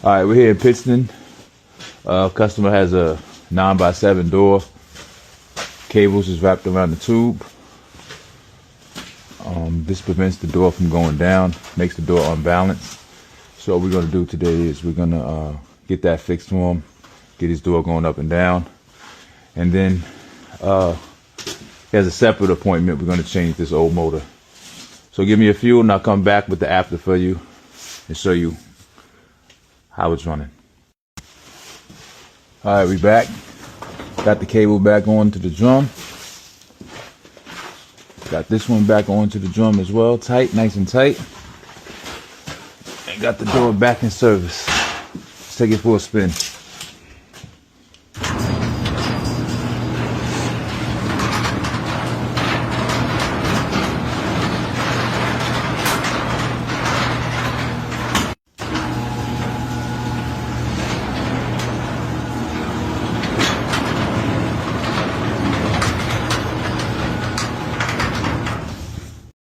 All right, we're here in Pittston. Customer has a 9x7 door. Cables is wrapped around the tube. This prevents the door from going down, makes the door unbalanced. So what we're gonna do today is we're gonna get that fixed for him, get his door going up and down. And then he has a separate appointment. We're gonna change this old motor. So give me a few and I'll come back with the after for you and show you how it's running. All right, we back. Got the cable back onto the drum. Got this one back onto the drum as well, tight, nice and tight. And got the door back in service. Let's take it for a spin.